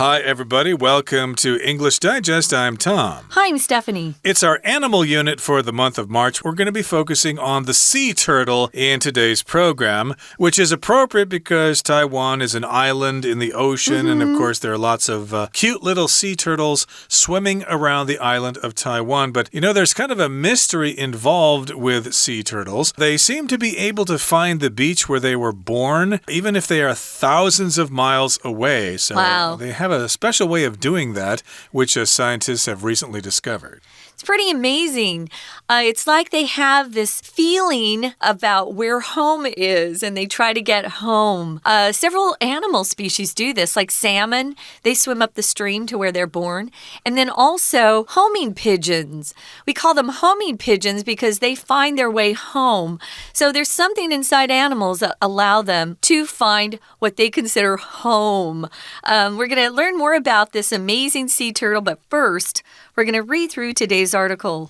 Hi, everybody. Welcome to English Digest. I'm Tom. Hi, I'm Stephanie. It's our animal unit for the month of March. We're going to be focusing on the sea turtle in today's program, which is appropriate because Taiwan is an island in the ocean. And, of course, there are lots of cute little sea turtles swimming around the island of Taiwan. But, there's kind of a mystery involved with sea turtles. They seem to be able to find the beach where they were born, even if they are thousands of miles away. So wow. They have a special way of doing that, which scientists have recently discovered. It's pretty amazing. It's like they have this feeling about where home is, and they try to get home. Several animal species do this, like salmon. They swim up the stream to where they're born. And then also homing pigeons. We call them homing pigeons because they find their way home. So there's something inside animals that allow them to find what they consider home. We're going to learn more about this amazing sea turtle, but first, we're going to read through today's article.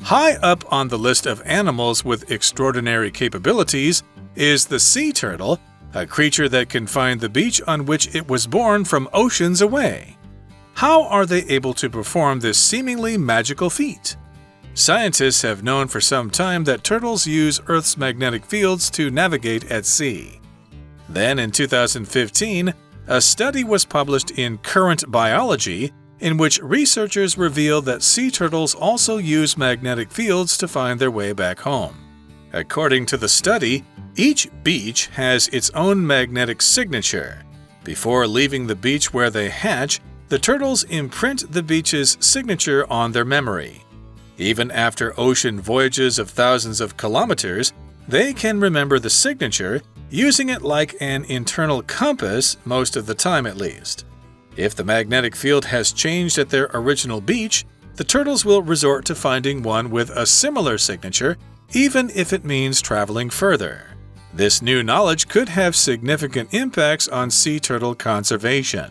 High up on the list of animals with extraordinary capabilities is the sea turtle, a creature that can find the beach on which it was born from oceans away. How are they able to perform this seemingly magical feat? Scientists have known for some time that turtles use Earth's magnetic fields to navigate at sea. Then in 2015, a study was published in Current Biology in which researchers revealed that sea turtles also use magnetic fields to find their way back home. According to the study, each beach has its own magnetic signature. Before leaving the beach where they hatch, the turtles imprint the beach's signature on their memory. Even after ocean voyages of thousands of kilometers, they can remember the signature, using it like an internal compass most of the time at least. If the magnetic field has changed at their original beach, the turtles will resort to finding one with a similar signature, even if it means traveling further. This new knowledge could have significant impacts on sea turtle conservation.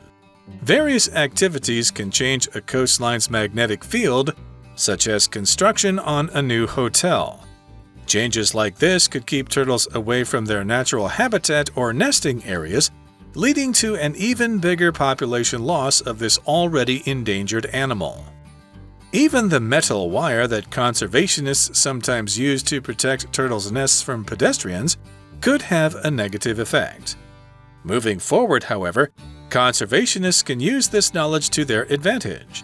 Various activities can change a coastline's magnetic field, such as construction on a new hotel. Changes like this could keep turtles away from their natural habitat or nesting areas, leading to an even bigger population loss of this already endangered animal. Even the metal wire that conservationists sometimes use to protect turtles' nests from pedestrians could have a negative effect. Moving forward, however, conservationists can use this knowledge to their advantage.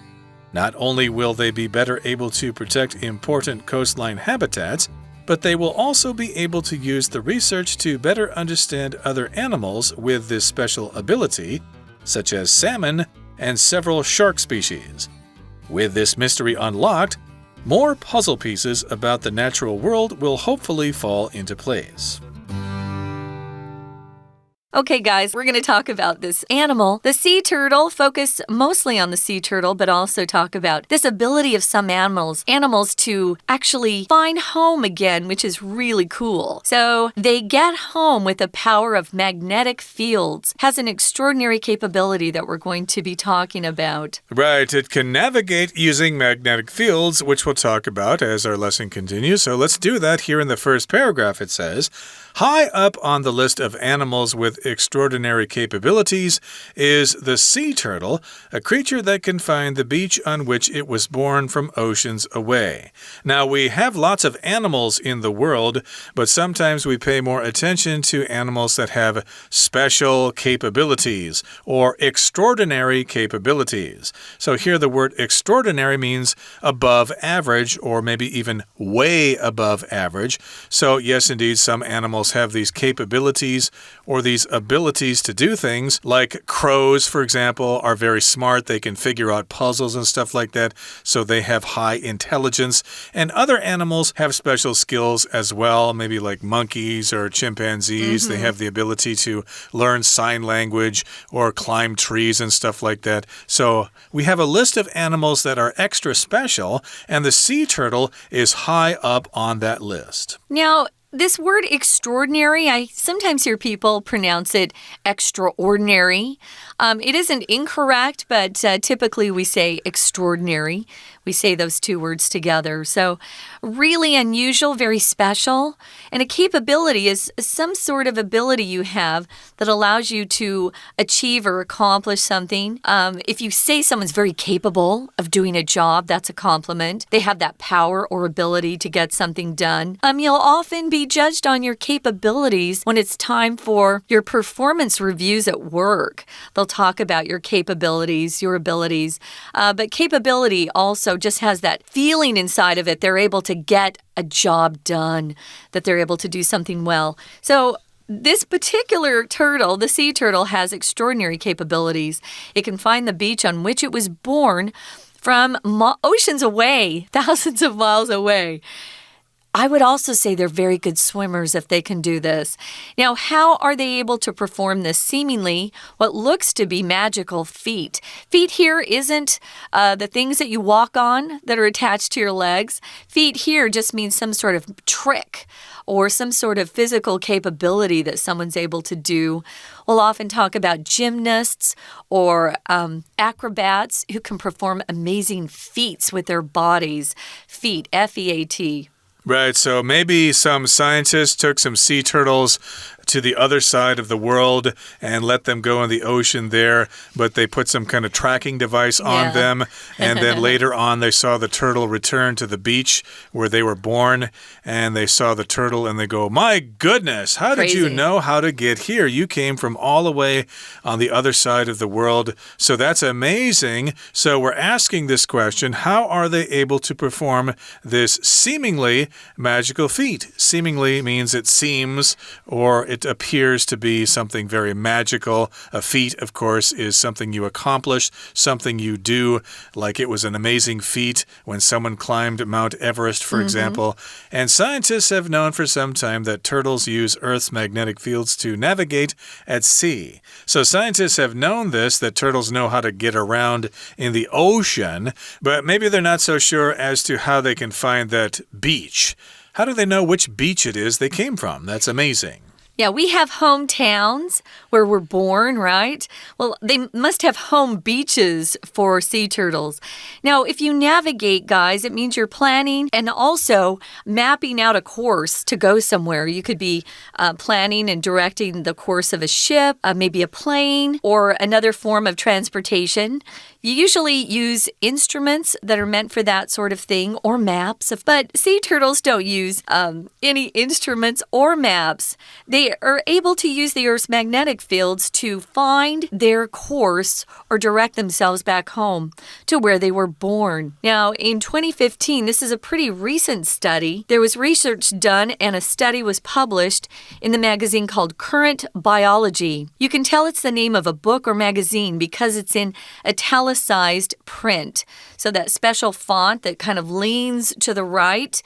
Not only will they be better able to protect important coastline habitats, but they will also be able to use the research to better understand other animals with this special ability, such as salmon and several shark species. With this mystery unlocked, more puzzle pieces about the natural world will hopefully fall into place. Okay, guys, we're going to talk about this animal, the sea turtle, focus mostly on the sea turtle, but also talk about this ability of some animals to actually find home again, which is really cool. So they get home with the power of magnetic fields, has an extraordinary capability that we're going to be talking about. Right, it can navigate using magnetic fields, which we'll talk about as our lesson continues. So let's do that. Here in the first paragraph, it says, high up on the list of animals with extraordinary capabilities is the sea turtle, a creature that can find the beach on which it was born from oceans away. Now, we have lots of animals in the world, but sometimes we pay more attention to animals that have special capabilities or extraordinary capabilities. So here the word extraordinary means above average or maybe even way above average. So yes, indeed, some animals have these capabilities or these abilities to do things, like crows, for example, are very smart. They can figure out puzzles and stuff like that, so they have high intelligence. And other animals have special skills as well, maybe like monkeys or chimpanzees. They have the ability to learn sign language or climb trees and stuff like that. So we have a list of animals that are extra special, and the sea turtle is high up on that list. Now, this word extraordinary, I sometimes hear people pronounce it extraordinary. It isn't incorrect, but typically we say extraordinary. we say those two words together. So really unusual, very special. And a capability is some sort of ability you have that allows you to achieve or accomplish something. If you say someone's very capable of doing a job, that's a compliment. They have that power or ability to get something done. You'll often be judged on your capabilities when it's time for your performance reviews at work. They'll talk about your capabilities, your abilities. But capability also just has that feeling inside of it. They're able to get a job done, that they're able to do something well. So this particular turtle, the sea turtle, has extraordinary capabilities. It can find the beach on which it was born from oceans away, thousands of miles away. I would also say they're very good swimmers if they can do this. Now, how are they able to perform this seemingly what looks to be magical feat? Feet here isn't the things that you walk on that are attached to your legs. Feet here just means some sort of trick or some sort of physical capability that someone's able to do. We'll often talk about gymnasts or acrobats who can perform amazing feats with their bodies. Feet, F-E-A-T. Right, so maybe some scientists took some sea turtles to the other side of the world and let them go in the ocean there, but they put some kind of tracking device on them, and then later on they saw the turtle return to the beach where they were born, and they saw the turtle and they go, my goodness, how did you know how to get here? You came from all the way on the other side of the world, so that's amazing. So we're asking this question, how are they able to perform this seemingly magical feat? Seemingly means it seems or it appears to be something very magical. A feat, of course, is something you accomplish, something you do, like it was an amazing feat when someone climbed Mount Everest, for example. And scientists have known for some time that turtles use Earth's magnetic fields to navigate at sea. So scientists have known this, that turtles know how to get around in the ocean, but maybe they're not so sure as to how they can find that beach. How do they know which beach it is they came from? That's amazing. Yeah, we have hometowns where we're born, right? Well, they must have home beaches for sea turtles. Now, if you navigate, guys, it means you're planning and also mapping out a course to go somewhere. You could be planning and directing the course of a ship, maybe a plane, or another form of transportation. You usually use instruments that are meant for that sort of thing, or maps. But sea turtles don't use any instruments or maps. They are able to use the Earth's magnetic fields to find their course or direct themselves back home to where they were born. Now, in 2015, this is a pretty recent study. There was research done and a study was published in the magazine called Current Biology. You can tell it's the name of a book or magazine because it's in italicized print. So that special font that kind of leans to the right,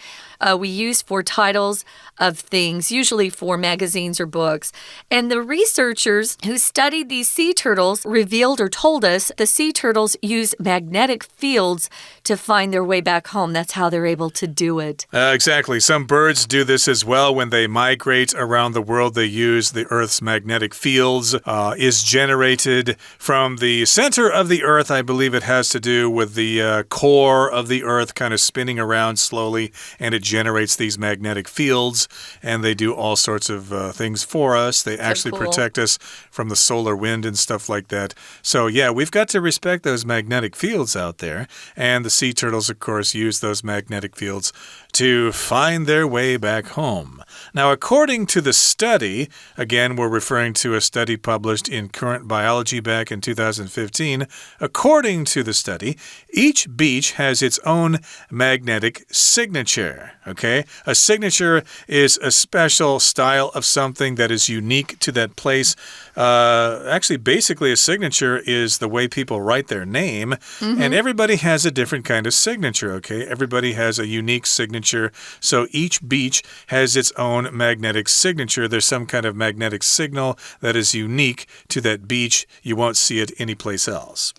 we use for titles of things, usually for magazines or books. And the researchers who studied these sea turtles revealed or told us the sea turtles use magnetic fields to find their way back home. That's how they're able to do it. Exactly. Some birds do this as well. When they migrate around the world, they use the Earth's magnetic fields. Is generated from the center of the Earth. I believe it has to do with the core of the Earth kind of spinning around slowly, and it generates these magnetic fields, and they do all sorts of things for us. They actually protect us from the solar wind and stuff like that. So yeah, we've got to respect those magnetic fields out there, and the sea turtles, of course, use those magnetic fields to find their way back home. Now, according to the study, again, we're referring to a study published in Current Biology back in 2015. According to the study, each beach has its own magnetic signature, okay? A signature is a special style of something that is unique to that place. Actually, basically, a signature is the way people write their name, and everybody has a different kind of signature, okay? Everybody has a unique signature, so each beach has its own magnetic signature. There's some kind of magnetic signal that is unique to that beach. You won't see it anyplace else.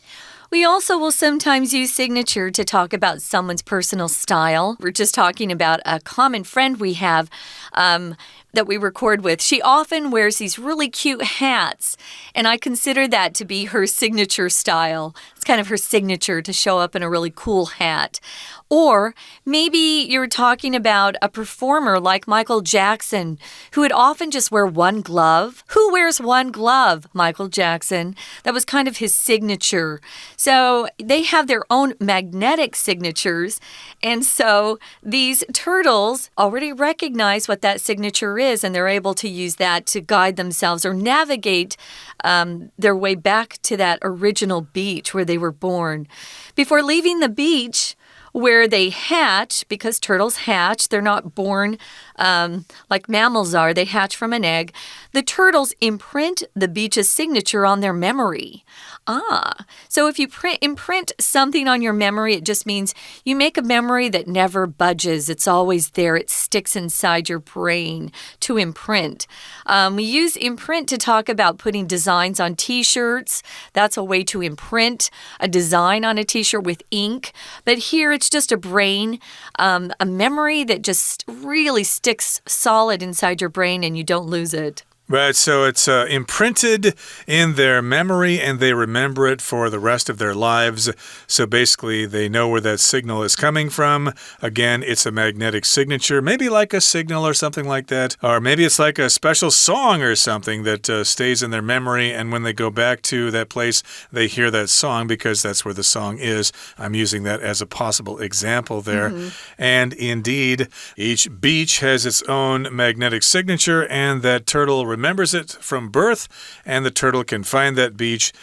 We also will sometimes use signature to talk about someone's personal style. We're just talking about a common friend we have. that we record with, she often wears these really cute hats, and I consider that to be her signature style. It's kind of her signature to show up in a really cool hat. Or maybe you're talking about a performer like Michael Jackson, who would often just wear one glove. Who wears one glove? Michael Jackson. That was kind of his signature. So they have their own magnetic signatures. And so these turtles already recognize what that signature is, and they're able to use that to guide themselves or navigate their way back to that original beach where they were born. Before leaving the beach, where they hatch, because turtles hatch, they're not born like mammals are, they hatch from an egg. The turtles imprint the beach's signature on their memory. So if you imprint something on your memory, it just means you make a memory that never budges. It's always there. It sticks inside your brain to imprint. We use imprint to talk about putting designs on t-shirts. That's a way to imprint a design on a t-shirt with ink. But here it's just a brain, a memory that just really sticks solid inside your brain and you don't lose it. Right, so it's imprinted in their memory and they remember it for the rest of their lives. So basically, they know where that signal is coming from. Again, it's a magnetic signature, maybe like a signal or something like that. Or maybe it's like a special song or something that stays in their memory. And when they go back to that place, they hear that song because that's where the song is. I'm using that as a possible example there. And indeed, each beach has its own magnetic signature, and that turtle remembers it from birth, and the turtle can find that beach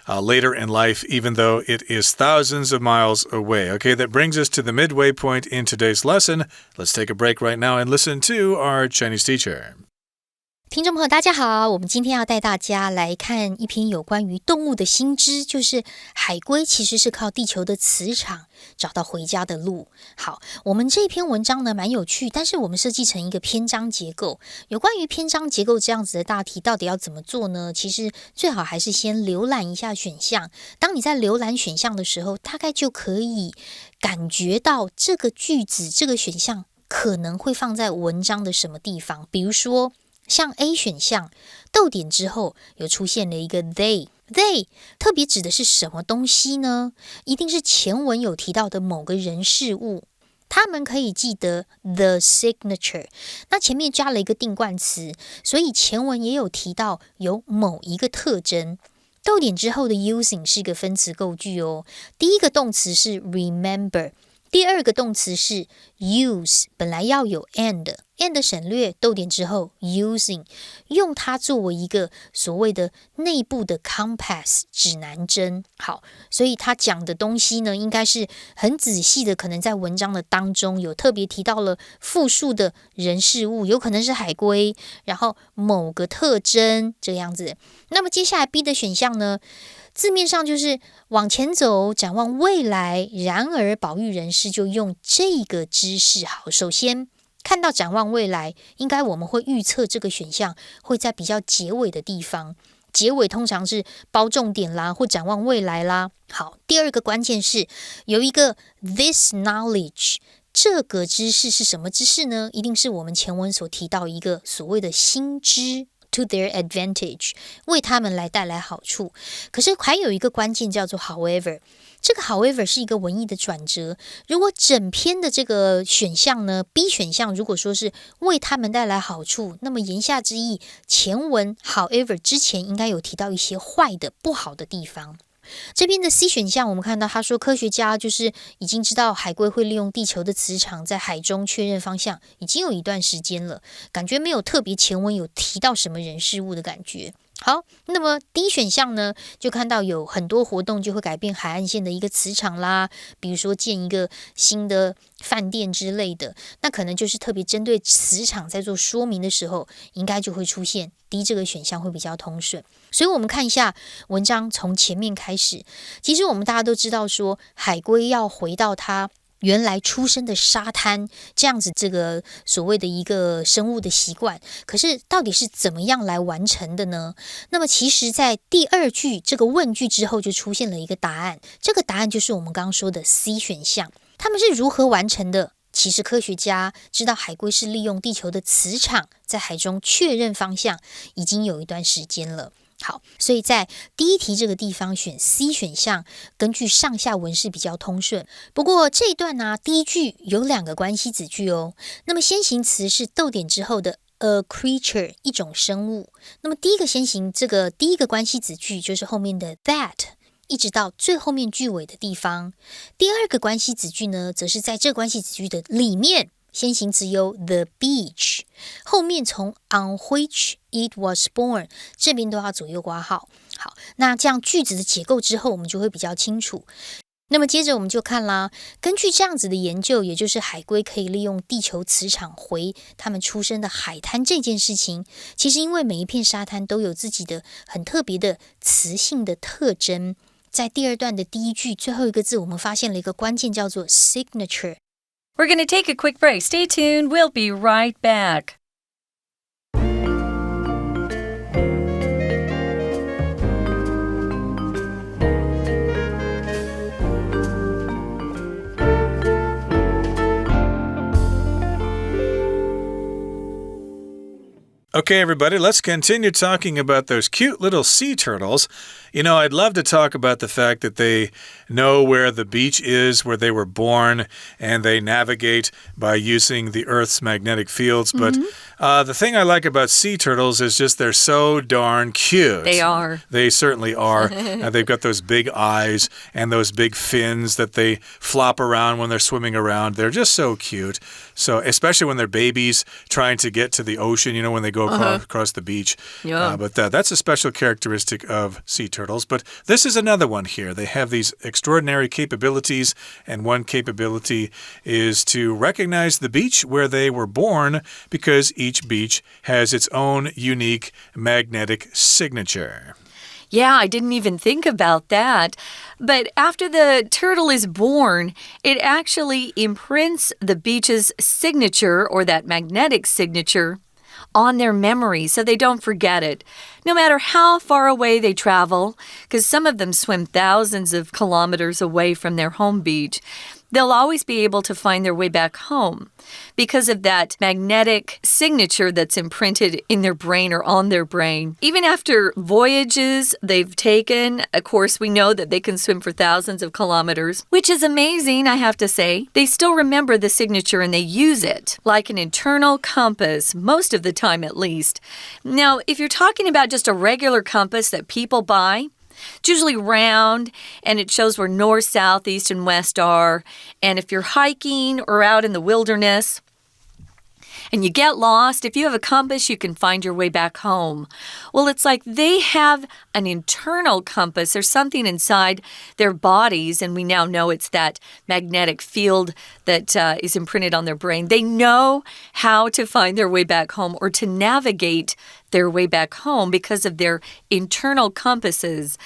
later in life, even though it is thousands of miles away. Okay, that brings us to the midway point in today's lesson. Let's take a break right now and listen to our Chinese teacher. 听众朋友大家好，我们今天要带大家来看一篇有关于动物的新知，就是海龟其实是靠地球的磁场找到回家的路。好，我们这篇文章呢蛮有趣，但是我们设计成一个篇章结构。有关于篇章结构这样子的大题到底要怎么做呢？其实最好还是先浏览一下选项。当你在浏览选项的时候，大概就可以感觉到这个句子这个选项可能会放在文章的什么地方。比如说像 A 选项逗点之后有出现了一个 they 特别指的是什么东西呢？一定是前文有提到的某个人事物，他们可以记得 the signature， 那前面加了一个定冠词，所以前文也有提到有某一个特征。逗点之后的 using 是一个分词构句哦，第一个动词是 remember， 第二个动词是 use， 本来要有 and 省略，逗点之后 using， 用它作为一个所谓的内部的 compass 指南针。好，所以他讲的东西呢，应该是很仔细的，可能在文章的当中有特别提到了复数的人事物，有可能是海龟，然后某个特征这样子。那么接下来 B 的选项呢，字面上就是往前走，展望未来，然而保育人士就用这个知识。好，首先看到展望未来，应该我们会预测这个选项会在比较结尾的地方，结尾通常是包重点啦，或展望未来啦。好，第二个关键是有一个 this knowledge， 这个知识是什么知识呢？一定是我们前文所提到一个所谓的新知，to their advantage， 为他们来带来好处。可是还有一个关键叫做 however， 这个 however 是一个文意的转折。如果整篇的这个选项呢 B 选项如果说是为他们带来好处，那么言下之意前文 however 之前应该有提到一些坏的不好的地方。这边的 C 选项我们看到他说科学家就是已经知道海龟会利用地球的磁场在海中确认方向，已经有一段时间了，感觉没有特别前文有提到什么人事物的感觉。好，那么 D 选项呢，就看到有很多活动就会改变海岸线的一个磁场啦，比如说建一个新的饭店之类的，那可能就是特别针对磁场在做说明的时候，应该就会出现 D 这个选项会比较通顺。所以我们看一下文章从前面开始，其实我们大家都知道说海龟要回到它原来出生的沙滩，这样子这个所谓的一个生物的习惯，可是到底是怎么样来完成的呢？那么其实在第二句这个问句之后就出现了一个答案，这个答案就是我们刚刚说的 C 选项。他们是如何完成的？其实科学家知道海龟是利用地球的磁场在海中确认方向，已经有一段时间了。好，所以在第一题这个地方选 C 选项，根据上下文是比较通顺。不过这一段呢，第一句有2个关系子句哦。那么先行词是逗点之后的 a creature 一种生物。那么第一个关系子句就是后面的 that。一直到最后面句尾的地方。第2个关系子句呢，则是在这关系子句的里面，先行词有 the beach， 后面从 on which it was born 这边都要左右括号。好，那这样句子的结构之后，我们就会比较清楚。那么接着我们就看啦，根据这样子的研究，也就是海龟可以利用地球磁场回它们出生的海滩这件事情，其实因为每一片沙滩都有自己的很特别的磁性的特征。在第2段的第一句最后一个字，我们发现了一个关键，叫做 signature。 We're going to take a quick break. Stay tuned. We'll be right back. Okay, everybody, let's continue talking about those cute little sea turtles. You know, I'd love to talk about the fact that they know where the beach is, where they were born, and they navigate by using the Earth's magnetic fields. But the thing I like about sea turtles is just they're so darn cute. They are. They certainly are. They've got those big eyes and those big fins that they flop around when they're swimming around. They're just so cute. So, especially when they're babies trying to get to the ocean, you know, when they go across the beach. Yeah. But that's a special characteristic of sea turtles. But this is another one here. They have these extraordinary capabilities, and one capability is to recognize the beach where they were born, because each beach has its own unique magnetic signature. Yeah, I didn't even think about that. But after the turtle is born, it actually imprints the beach's signature, or that magnetic signature, on their memory so they don't forget it. No matter how far away they travel, because some of them swim thousands of kilometers away from their home beach, they'll always be able to find their way back home because of that magnetic signature that's imprinted in their brain or on their brain. Even after voyages they've taken, of course, we know that they can swim for thousands of kilometers, which is amazing, I have to say. They still remember the signature and they use it like an internal compass, most of the time at least. Now, if you're talking about just a regular compass that people buy, it's usually round, and it shows where north, south, east, and west are. And if you're hiking or out in the wilderness and you get lost, if you have a compass, you can find your way back home. Well, it's like they have an internal compass. There's something inside their bodies, and we now know it's that magnetic field that is imprinted on their brain. They know how to find their way back home, or to navigate their way back home, because of their internal compasses.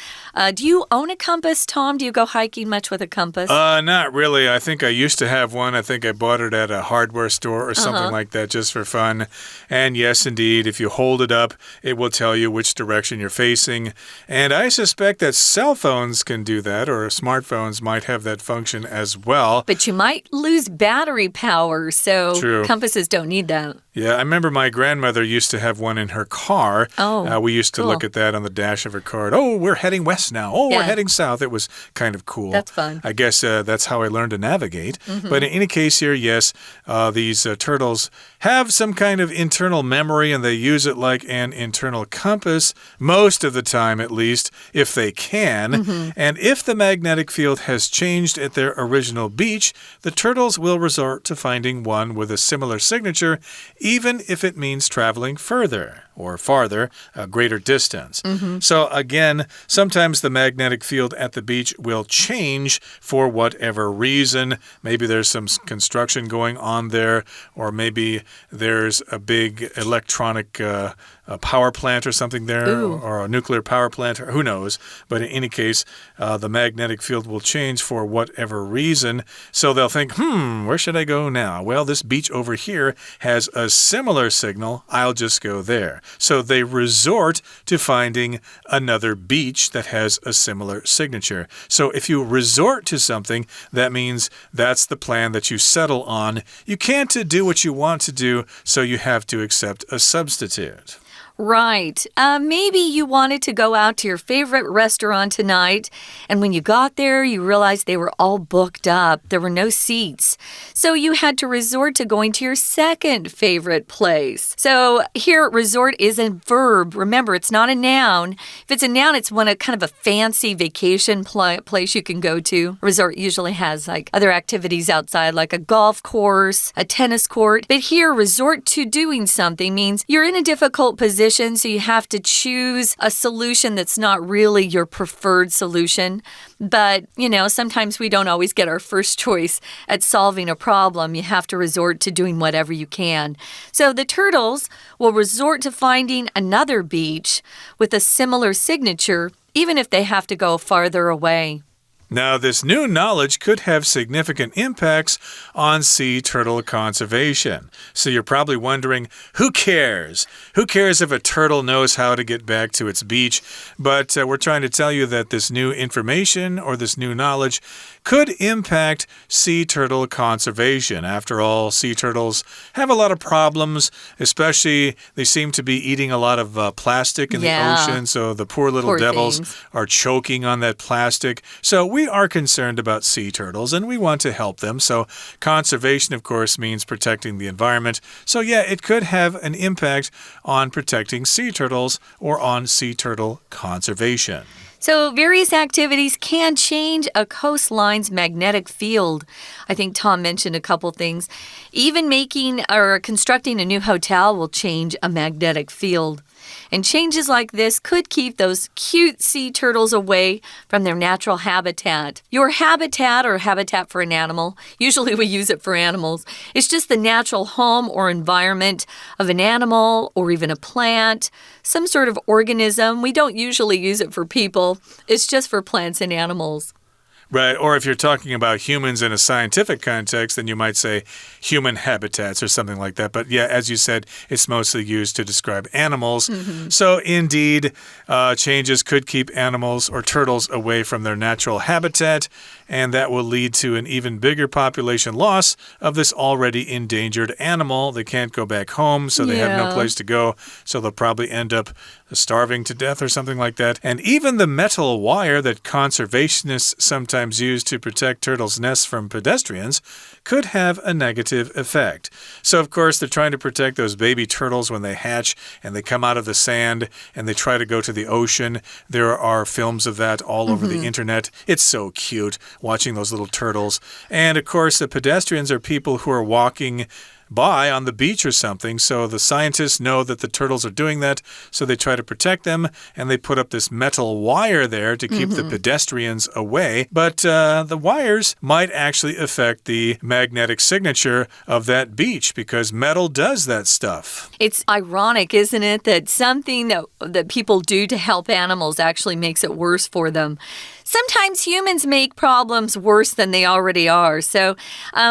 Do you own a compass, Tom? Do you go hiking much with a compass? Not really. I think I used to have one. I think I bought it at a hardware store or something like that, just for fun. And yes, indeed, if you hold it up, it will tell you which direction you're facing. And I suspect that cell phones can do that, or smartphones might have that function as well. But you might lose battery power, so True. Compasses don't need that. Yeah, I remember my grandmother used to have one in her car. Oh, we used to cool. look at that on the dash of her car. Oh, we're heading west now. Oh, we're heading south. It was kind of cool. That's fun. I guess that's how I learned to navigate. But in any case here, yes, these turtles have some kind of internal memory, and they use it like an internal compass, most of the time at least, if they can. And if the magnetic field has changed at their original beach, the turtles will resort to finding one with a similar signature, even if it means traveling further or farther, a greater distance. So again, sometimes the magnetic field at the beach will change for whatever reason. Maybe there's some construction going on there, or maybe there's a big electronic a power plant or something there, or a nuclear power plant, or who knows. But in any case, the magnetic field will change for whatever reason. So they'll think, where should I go now? Well, this beach over here has a similar signal. I'll just go there. So they resort to finding another beach that has a similar signature. So if you resort to something, that means that's the plan that you settle on. You can't do what you want to do, so you have to accept a substitute. Right. Maybe you wanted to go out to your favorite restaurant tonight, and when you got there, you realized they were all booked up. There were no seats. So you had to resort to going to your second favorite place. So here, resort is a verb. Remember, it's not a noun. If it's a noun, it's kind of a fancy vacation place you can go to. Resort usually has like other activities outside, like a golf course, a tennis court. But here, resort to doing something means you're in a difficult position. So you have to choose a solution that's not really your preferred solution. But, sometimes we don't always get our first choice at solving a problem. You have to resort to doing whatever you can. So the turtles will resort to finding another beach with a similar signature, even if they have to go farther away. Now, this new knowledge could have significant impacts on sea turtle conservation. So you're probably wondering, who cares? Who cares if a turtle knows how to get back to its beach? But we're trying to tell you that this new information or this new knowledge could impact sea turtle conservation. After all, sea turtles have a lot of problems, especially they seem to be eating a lot of plastic in the ocean. So the poor little devils are choking on that plastic. So we are concerned about sea turtles and we want to help them. So conservation, of course, means protecting the environment. So yeah, it could have an impact on protecting sea turtles or on sea turtle conservation. So various activities can change a coastline's magnetic field. I think Tom mentioned a couple things. Even making or constructing a new hotel will change a magnetic field. And changes like this could keep those cute sea turtles away from their natural habitat. Your habitat or habitat for an animal, usually we use it for animals, it's just the natural home or environment of an animal or even a plant, some sort of organism. We don't usually use it for people. It's just for plants and animals. Right, or if you're talking about humans in a scientific context, then you might say human habitats or something like that. But yeah, as you said, it's mostly used to describe animals. So indeed, changes could keep animals or turtles away from their natural habitat, and that will lead to an even bigger population loss of this already endangered animal. They can't go back home, so they have no place to go, so they'll probably end up starving to death or something like that. And even the metal wire that conservationists sometimes use to protect turtles' nests from pedestrians could have a negative effect. So, of course, they're trying to protect those baby turtles when they hatch and they come out of the sand and they try to go to the ocean. There are films of that all over the internet. It's so cute watching those little turtles. And, of course, the pedestrians are people who are walking by on the beach or something. So the scientists know that the turtles are doing that, so they try to protect them, and they put up this metal wire there to keep the pedestrians away. But the wires might actually affect the magnetic signature of that beach because metal does that stuff. It's ironic, isn't it, that something that people do to help animals actually makes it worse for them. Sometimes humans make problems worse than they already are. So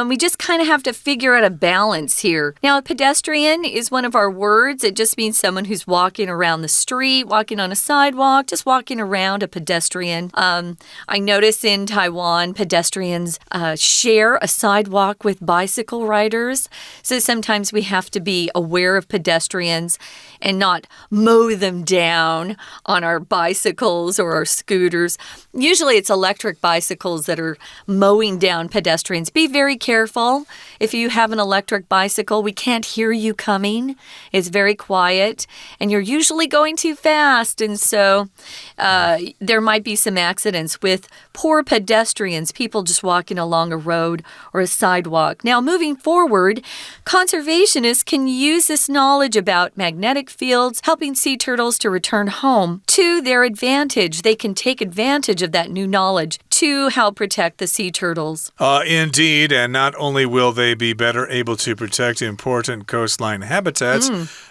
we just kind of have to figure out a balance here. Now, a pedestrian is one of our words. It just means someone who's walking around the street, walking on a sidewalk, just walking around, a pedestrian. I notice in Taiwan, pedestrians share a sidewalk with bicycle riders. So sometimes we have to be aware of pedestrians and not mow them down on our bicycles or our scooters. Usually it's electric bicycles that are mowing down pedestrians. Be very careful. If you have an electric bicycle, we can't hear you coming. It's very quiet, and you're usually going too fast. And so there might be some accidents with poor pedestrians, people just walking along a road or a sidewalk. Now, moving forward, conservationists can use this knowledge about magnetic fields, helping sea turtles to return home to their advantage. They can take advantage of that new knowledge to help protect the sea turtles. Indeed, and not only will they be better able to protect important coastline habitats,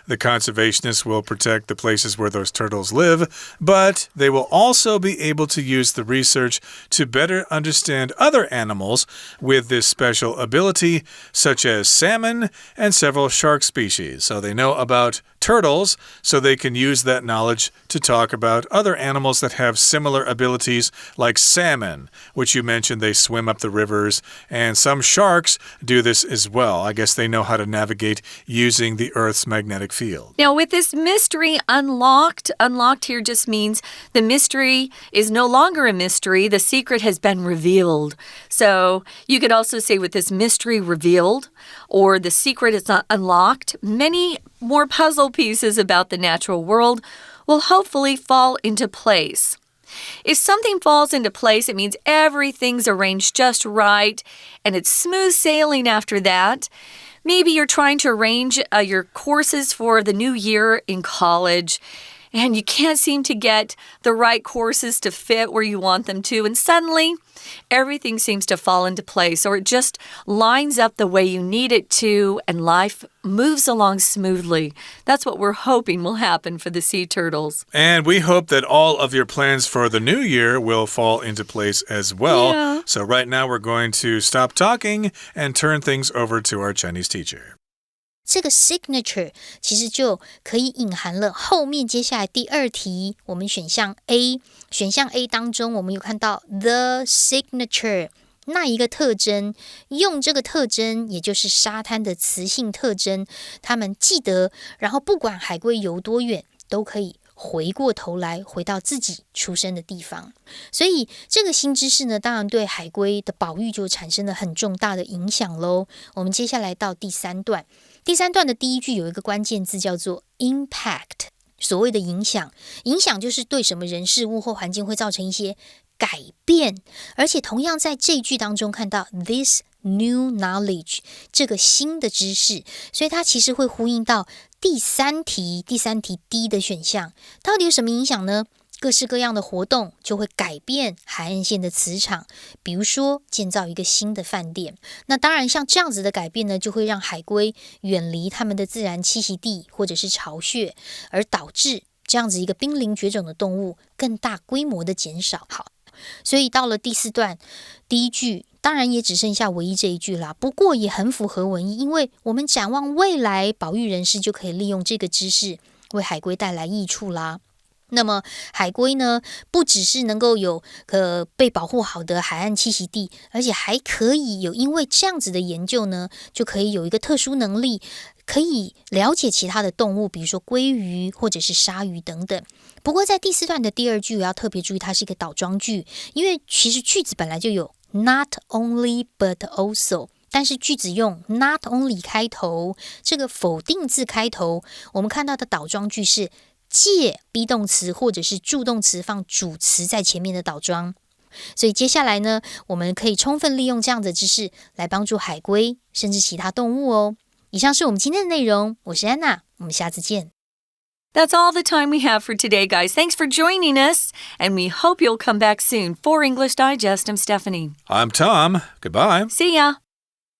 the conservationists will protect the places where those turtles live, but they will also be able to use the research to better understand other animals with this special ability, such as salmon and several shark species. So they know about turtles so they can use that knowledge to talk about other animals that have similar abilities like salmon, which you mentioned they swim up the rivers, and some sharks do this as well. I guess they know how to navigate using the Earth's magnetic field. Now, with this mystery unlocked here just means the mystery is no longer a mystery. The secret has been revealed. So you could also say with this mystery revealed or the secret is unlocked, many more puzzle pieces about the natural world will hopefully fall into place. If something falls into place, it means everything's arranged just right and it's smooth sailing after that. Maybe you're trying to arrange your courses for the new year in college and you can't seem to get the right courses to fit where you want them to, and suddenly everything seems to fall into place, or it just lines up the way you need it to, and life moves along smoothly. That's what we're hoping will happen for the sea turtles. And we hope that all of your plans for the new year will fall into place as well. Yeah. So right now we're going to stop talking and turn things over to our Chinese teacher. 这个 signature 其实就可以隐含了后面接下来第二题，我们选项 A 当中我们有看到 the signature 那一个特征，用这个特征也就是沙滩的磁性特征，他们记得，然后不管海龟游多远都可以回过头来回到自己出生的地方。所以这个新知识呢，当然对海龟的保育就产生了很重大的影响咯。我们接下来到第三段的第一句有一个关键字叫做 impact， 所谓的影响就是对什么人事物或环境会造成一些改变，而且同样在这一句当中看到 this new knowledge 这个新的知识，所以它其实会呼应到第三题 D 的选项，到底有什么影响呢？各式各样的活动就会改变海岸线的磁场，比如说建造一个新的饭店。那当然像这样子的改变呢，就会让海龟远离他们的自然栖息地或者是巢穴，而导致这样子一个濒临绝种的动物更大规模的减少。好，所以到了第四段第一句，当然也只剩下唯一这一句啦，不过也很符合文意，因为我们展望未来，保育人士就可以利用这个知识为海龟带来益处啦。那么海龟呢，不只是能够有被保护好的海岸栖息地，而且还可以有因为这样子的研究呢，就可以有一个特殊能力，可以了解其他的动物，比如说鲑鱼或者是鲨鱼等等。不过在第四段的第二句，我要特别注意，它是一个倒装句，因为其实句子本来就有 not only but also， 但是句子用 not only 开头，这个否定字开头，我们看到的倒装句是借 be 动词或者是助动词放主词在前面的倒装。所以接下来呢，我们可以充分利用这样的知识来帮助海龟甚至其他动物哦。以上是我们今天的内容，我是安娜，我们下次见。That's all the time we have for today, guys. Thanks for joining us, and we hope you'll come back soon. For English Digest, I'm Stephanie. I'm Tom. Goodbye. See ya.